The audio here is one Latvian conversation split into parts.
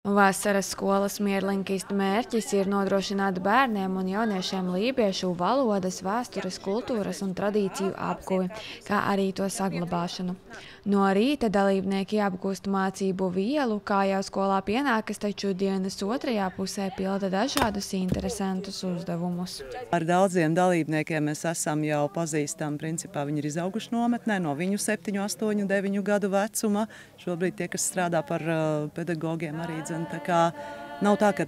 Vasaras skolas Mierlinkista mērķis ir nodrošināt bērniem un jauniešiem lībiešu valodas, vēstures, kultūras un tradīciju apguvi, kā arī to saglabāšanu. No rīta dalībnieki apgūst mācību vielu, kā jau skolā pienākas, taču dienas otrajā pusē pilda dažādus interesantus uzdevumus. Ar daudziem dalībniekiem mēs esam jau pazīstami. Principā viņi ir izauguši nometnē no viņu 7, 8, 9 gadu vecuma. Šobrīd tie, kas strādā par pedagogiem arī. Tā kā nav tā, ka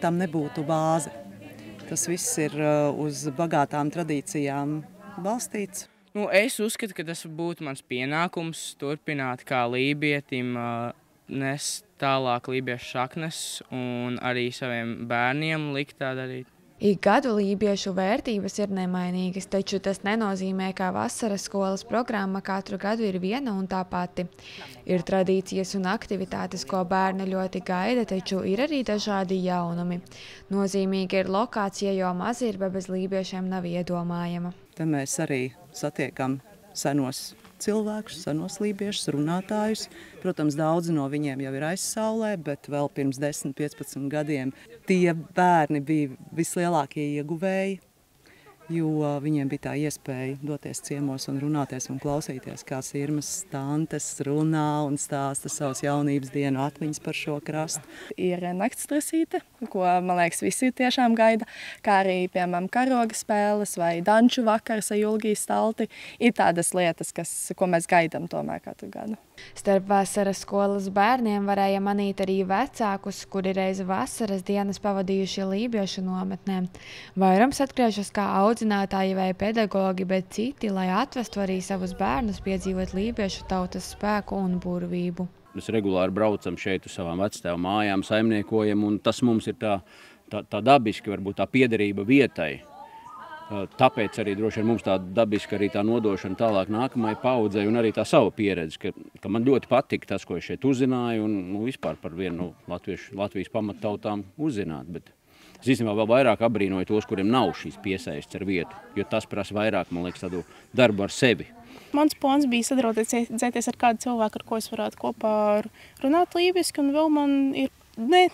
tam nebūtu bāze. Tas viss ir uz bagātām tradīcijām balstīts. Es uzskatu, ka tas būtu mans pienākums turpināt kā lībietim nest tālāk lībiešu šaknes un arī saviem bērniem likt tā darīt. Ik gadu lībiešu vērtības ir nemainīgas, taču tas nenozīmē, ka vasaras skolas programma katru gadu ir viena un tā pati. Ir tradīcijas un aktivitātes, ko bērni ļoti gaida, taču ir arī dažādi jaunumi. Nozīmīga ir lokācija, jo mazirba bez lībiešiem nav iedomājama. Te mēs arī satiekam senos cilvēkus, senos lībiešus, runātājus. Protams, daudzi no viņiem jau ir aizsaulē, bet vēl pirms 10, 15 gadiem tie bērni bija vislielākie ieguvēji, jo viņiem bija tā iespēja doties ciemos un runāties un klausīties, kā sirmas tantes runā un stāsta savas jaunības dienu atmiņas par šo krastu. Ir naktstresīte, ko, man liekas, visi tiešām gaida, kā arī, piemēram, karoga spēles vai danču vakars ar Julgijas talti. Ir tādas lietas, ko mēs gaidām tomēr katru gadu. Starp vasaras skolas bērniem varēja manīt arī vecākus, kuri reiz vasaras dienas pavadījuši lībiešu nometnēm. Vairums atgriežas kā audzinātāji vai pedagogi, bet citi, lai atvestu arī savus bērnus piedzīvot lībiešu tautas spēku un burvību. Mēs regulāri braucam šeit uz savām vectēvu mājām, saimniekojam, un tas mums ir tā dabiski, varbūt tā piederība vietai. Tāpēc arī droši vien mums tā dabiski arī tā nodošana tālāk nākamajai paudzei un arī tā sava pieredze, ka man ļoti patika tas, ko es šeit uzzināju un vispār par vienu Latvijas pamattautām uzzināt. Bet es īstenībā vēl vairāk abrīnoju tos, kuriem nav šīs piesaistes ar vietu, jo tas prasa vairāk, man liekas, tādu darbu ar sevi. Mans plāns bija sadraudzēties ar kādu cilvēku, ar ko es varētu kopā runāt lībiski, un vēl man ir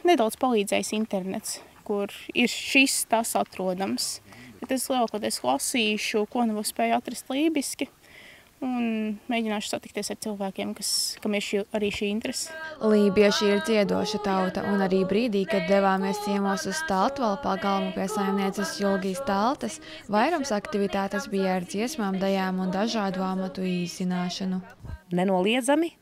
nedaudz palīdzējis internets, kur ir šis tas atrodams. Bet es lielākoties lasīšu, ko nu spēju atrast lībiski, un mēģināšu satikties ar cilvēkiem, kam ir arī šī interese. Lībieši ir dziedoša tauta, un arī brīdī, kad devāmies ciemos uz Taltvalu pagalmu pie saimnieces Julgijas taltes, vairums aktivitātes bija ar dziesmām, dejām un dažādu amatu izzināšanu. Nenoliedzami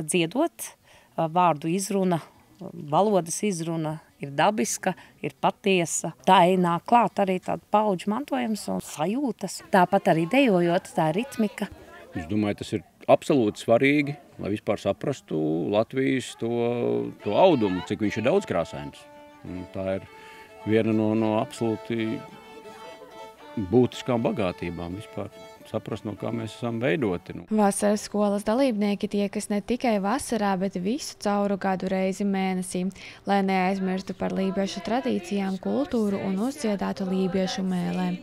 dziedot, vārdu izruna, valodas izruna ir dabiska, ir patiesa. Tā nāk klāt arī tāda paudžu mantojums un sajūtas. Tāpat arī dejojot, tā ritmika. Es domāju, tas ir absolūti svarīgi, lai vispār saprastu Latvijas to audumu, cik viņš ir daudzkrāsains. Tā ir viena no absolūti būtiskām bagātībām vispār. Saprast, no kā mēs esam veidoti. Vasaras skolas dalībnieki tiekas ne tikai vasarā, bet visu cauru gadu reizi mēnesī, lai neaizmirstu par lībiešu tradīcijām, kultūru un uzdziedātu lībiešu mēlēm.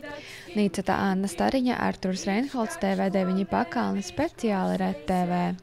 Nīcata Anna Stariņa, Arturs Reinholds, TV9 Pakalni, speciāli Red TV.